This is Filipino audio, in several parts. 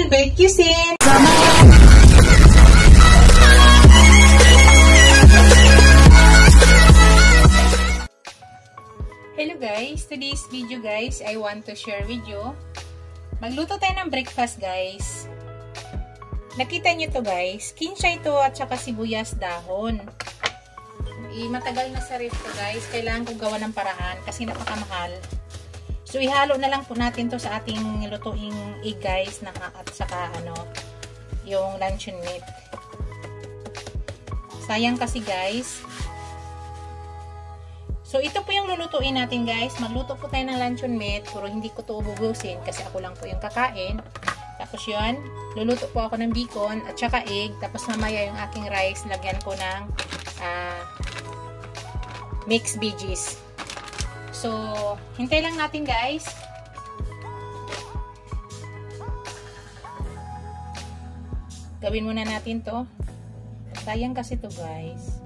Bake Cuisine! Hello guys! Today's video guys, I want to share with you. Magluto tayo ng breakfast guys. Nakita nyo to guys, kinsya ito at saka sibuyas dahon. Matagal na sa ref to guys, kailangan ko gawa ng paraan kasi napakamahal. So, ihalo na lang po natin to sa ating lutuing egg guys, at saka yung luncheon meat. Sayang kasi guys. So, ito po yung lulutuin natin guys. Magluto po tayo ng luncheon meat, pero hindi ko to ububusin kasi ako lang po yung kakain. Tapos yun, luluto po ako ng bacon at saka egg. Tapos mamaya yung aking rice, lagyan ko ng mixed veggies. So, hintay lang natin guys. Gawin muna natin to. Sayang kasi to guys.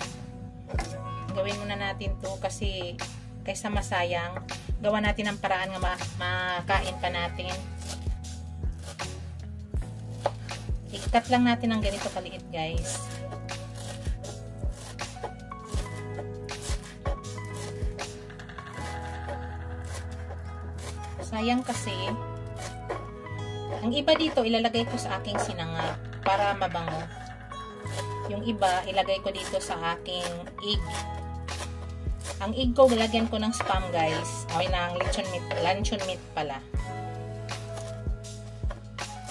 Gawin muna natin to kasi kaysa masayang, gawa natin ang paraan nga makain pa natin. I-cut lang natin ng ganito kaliit guys. Sayang kasi, ang iba dito ilalagay ko sa aking sinangag para mabango. Yung iba ilagay ko dito sa aking egg. Ang egg ko ilagyan ko ng spam guys. Okay na, luncheon meat pala.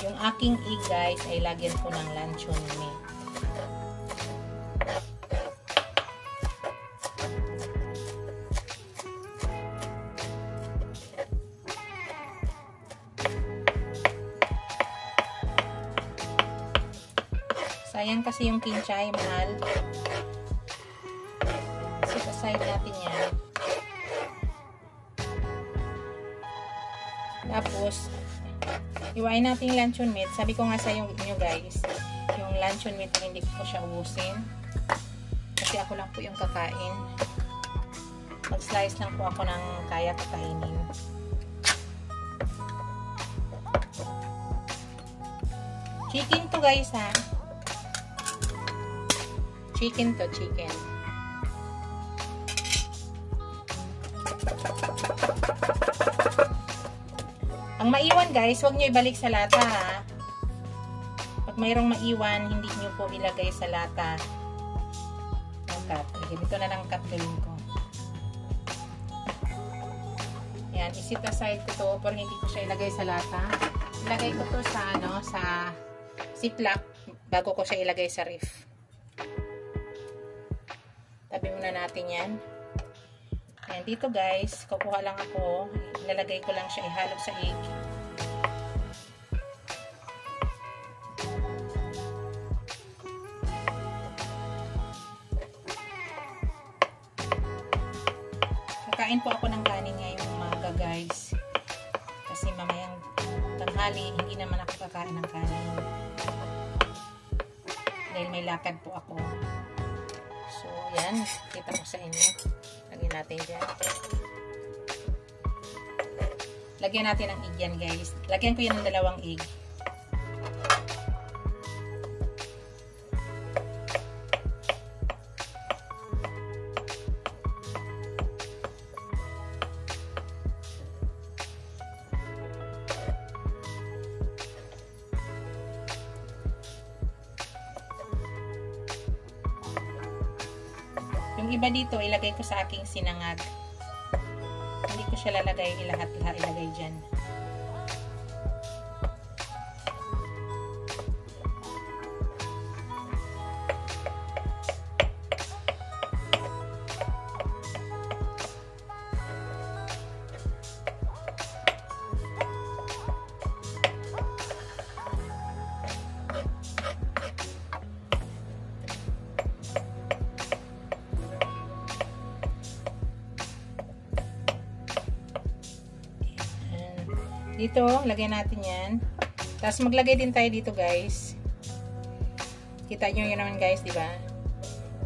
Yung aking egg guys ay lagyan ko ng luncheon meat. Sayang kasi yung kinchay, mahal. Set aside natin yan. Tapos, iwain natin yung luncheon meat. Sabi ko nga sa inyo guys, yung luncheon meat hindi ko siya ubusin. Kasi ako lang po yung kakain. Mag-slice lang po ako ng kaya kakainin. Chicken to guys ha. Chicken to, chicken. Ang maiwan guys, huwag nyo ibalik sa lata ha. Pag mayroong maiwan, hindi nyo po ilagay sa lata. Ang cut. Ganito na lang cut gawin ko. Yan, isit aside ko to pero hindi ko siya ilagay sa lata. Ilagay ko to sa sa ziplock bago ko siya ilagay sa ref. Tabi muna natin yan. Ayan, dito guys, kukuha lang ako. Ilalagay ko lang siya, ihalo sa egg. Kakain po ako ng kanin ngayong umaga guys. Kasi mamayang tanghali, hindi naman ako kakain ng kanin. Dahil may lakad po ako. So, yan. Kita ko sa inyo. Lagyan natin dyan. Lagyan natin ng egg yan, guys. Lagyan ko yan ng 2 egg. Yung iba dito, ilagay ko sa aking sinangag. Hindi ko siya lalagay, lahat ilagay dyan. Dito, lagyan natin yan. Tapos maglagay din tayo dito guys. Kita nyo yun naman guys, di ba?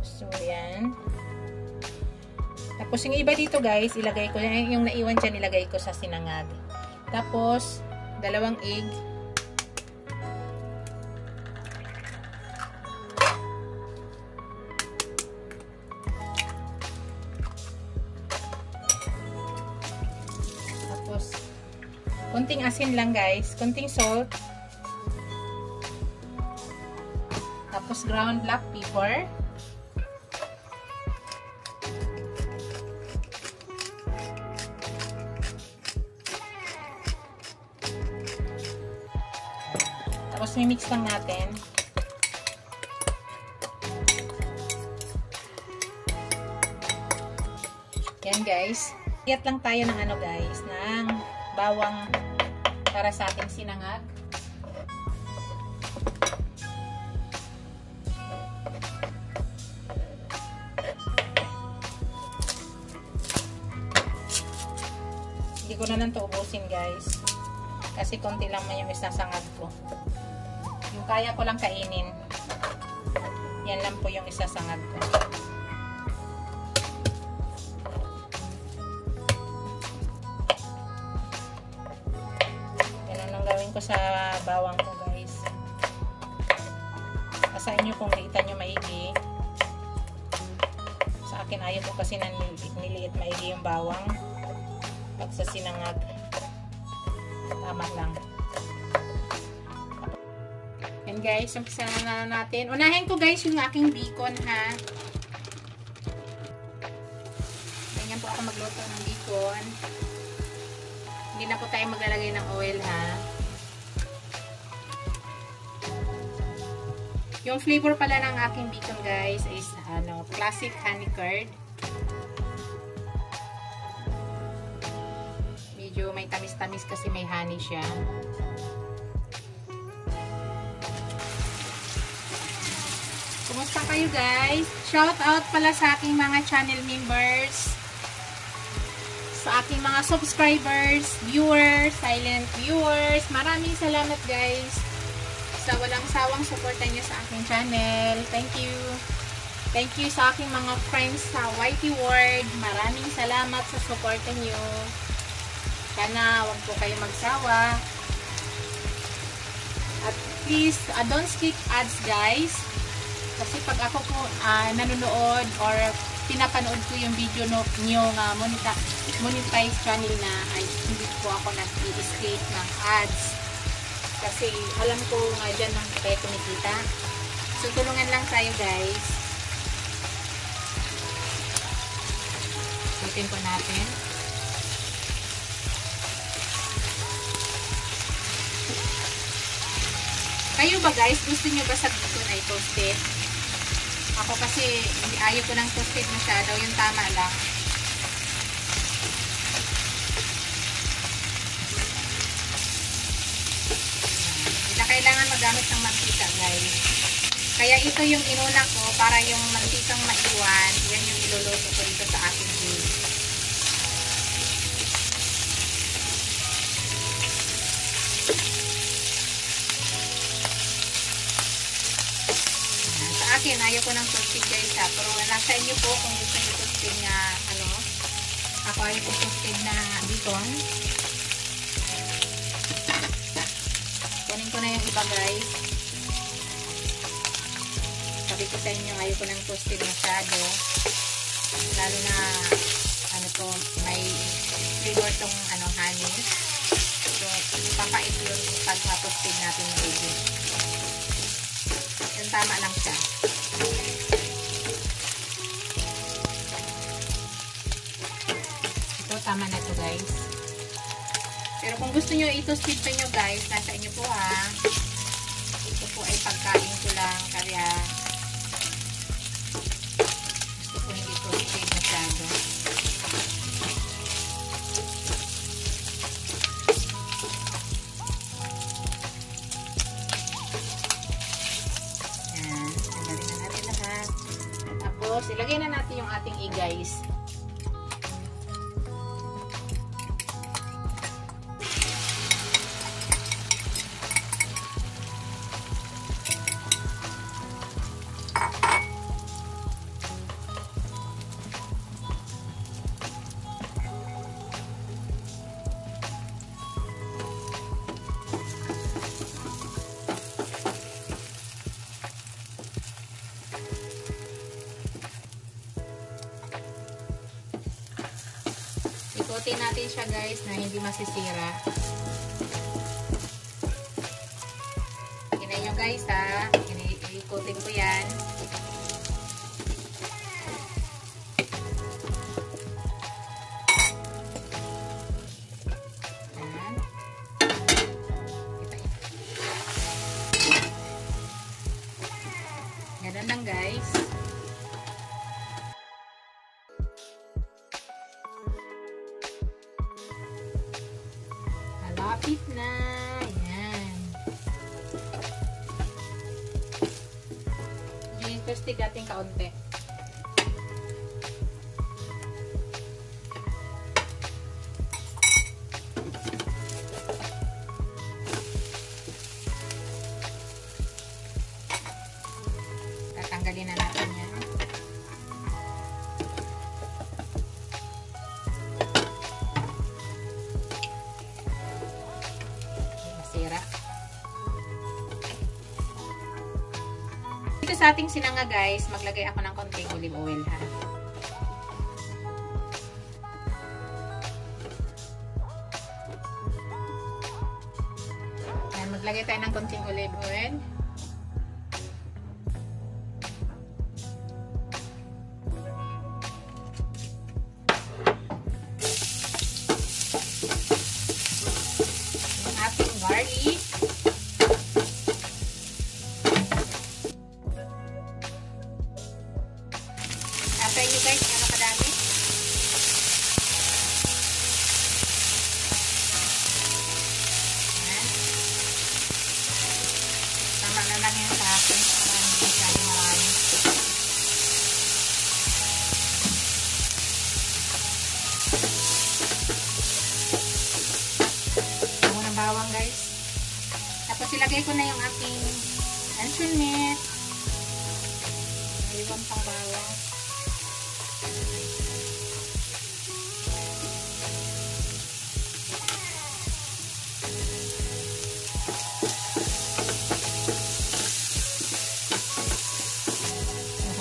So, yan. Tapos yung iba dito guys, ilagay ko, yung naiwan dyan, ilagay ko sa sinangag. Tapos, 2 egg. Kunting asin lang guys. Kunting salt. Tapos ground black pepper. Tapos mimix lang natin. Yan guys. Iyat lang tayo ng ano guys, ng bawang para sa ating sinangag. Hindi ko na lang ito ubusin guys. Kasi konti lang man yung isasangag ko. Yung kaya ko lang kainin. Yan lang po yung isasangag ko. Ko sa bawang ko guys. Sa inyo kung kita nyo maigi. Sa akin ayaw ko kasi niliit maigi yung bawang. Pag sa sinangag, tama lang. And guys, umpisa na natin. Unahin ko guys yung aking bacon ha. Ganyan po ako magluto ng bacon. Hindi na po tayo maglalagay ng oil ha. Yung flavor pala ng aking bacon guys is classic honey curd. Medyo may tamis-tamis kasi may honey siya. Kumusta kayo guys? Shout out pala sa aking mga channel members. Sa aking mga subscribers, viewers, silent viewers. Maraming salamat guys. Sa walang sawang suporta niyo sa aking channel. Thank you. Thank you sa aking mga friends sa YT World. Maraming salamat sa suporta niyo. Sana wag po kayo magsawa. At please, don't skip ads guys. Kasi pag ako po nanonood or pinapanood ko yung video niyo nga monetize channel na ay hindi po ako nag-escape ng ads. Kasi alam ko nga dyan lang tayo kumikita. So, tulungan lang tayo guys. Sutin po natin. Kayo ba guys, gusto nyo ba sa bacon ay toasted? Ako kasi ayaw ko ng toasted masyado. Yung tama lang. Kailangan magamit ng mantika guys. Kaya ito yung inuna ko para yung mantikang maiwan. Yan yung iluluto ko dito sa aking grill. Sa akin ayaw ko ng toasted guys ha. Pero nasa inyo po kung gusto nyo toasted na ako ayaw ko toasted na bacon. Kunin ko na yung iba guys. Sabi ko sa inyo, ayaw ko ng toasted masyado. Lalo na may flavor tong honey. So, papait yun pag ma-toasted natin yung baby. Yung tama lang siya. Ito, tama na to guys. Pero kung gusto nyo i-toasted pa nyo guys, nasa inyo po ha. Ito po ay pagkain ko lang. Kaya gusto ko hindi toasted masyado. Yan. Tanggalin na natin lahat. Tapos ilagay na natin yung ating guys. Ikutin natin siya guys na hindi masisira. guys ha. Ikutin ko yan. Ganun lang guys. Malapit na. Yan. Yung twistig natin kaunti. Tatanggalin na natin yan. Masira. Dito sa ating sinanga guys, maglagay ako ng konting olive oil ha. Ayan, maglagay tayo ng konting olive oil. Garlic. After nyo guys, ano kadami? Ayan. Tama na lang yung sa akin. Para hindi masyado marami. Ako ng bawang guys. Tapos ilagay ko na yung aking luncheon meat. Iwan pang bawang.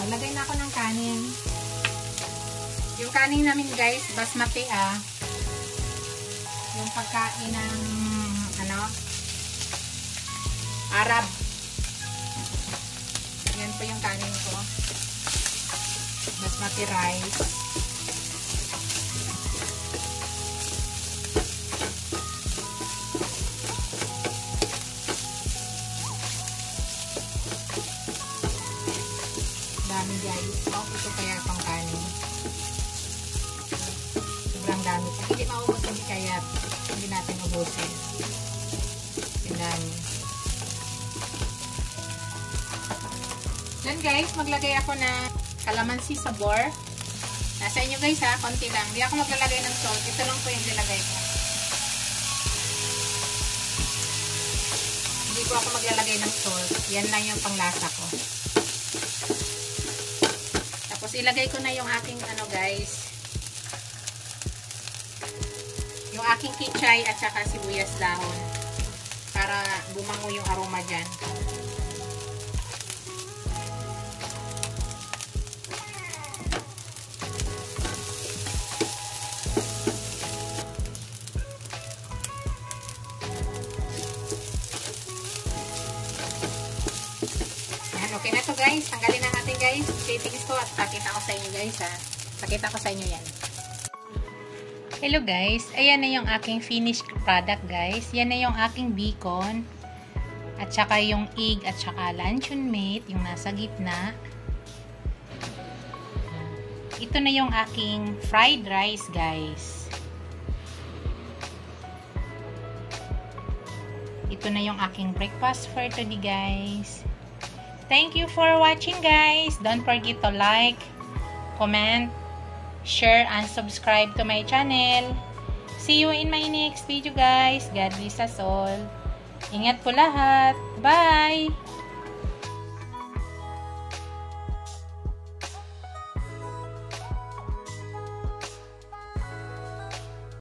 Lagay na ako ng kanin. Yung kanin namin guys, basmati yung pagkain ng Arab. Yan po yung kanin ko. Basmati rice. Dami guys. Ito kaya pang kanin. Sobrang dami. Pag hindi maubos, hindi kaya hindi natin ubusin. Yung dami. Then guys, maglagay ako na kalamansi sabor. Nasa inyo guys ha, konti lang. Hindi ako maglalagay ng salt. Ito lang po yung nilagay ko. Hindi ko ako maglalagay ng salt. Yan lang yung panglasa ko. Tapos ilagay ko na yung aking guys. Yung aking kichay at saka sibuyas dahon. Para bumango yung aroma dyan. Okay na to guys. Tanggalin na natin guys. Settings ko at pakita ko sa inyo guys ha. Pakita ko sa inyo yan. Hello guys. Ayan na yung aking finished product guys. Yan na yung aking bacon. At saka yung egg at saka luncheon meat. Yung nasa gitna. Ito na yung aking fried rice guys. Ito na yung aking breakfast for today guys. Thank you for watching guys. Don't forget to like, comment, share, and subscribe to my channel. See you in my next video guys. God bless us all. Ingat po lahat. Bye!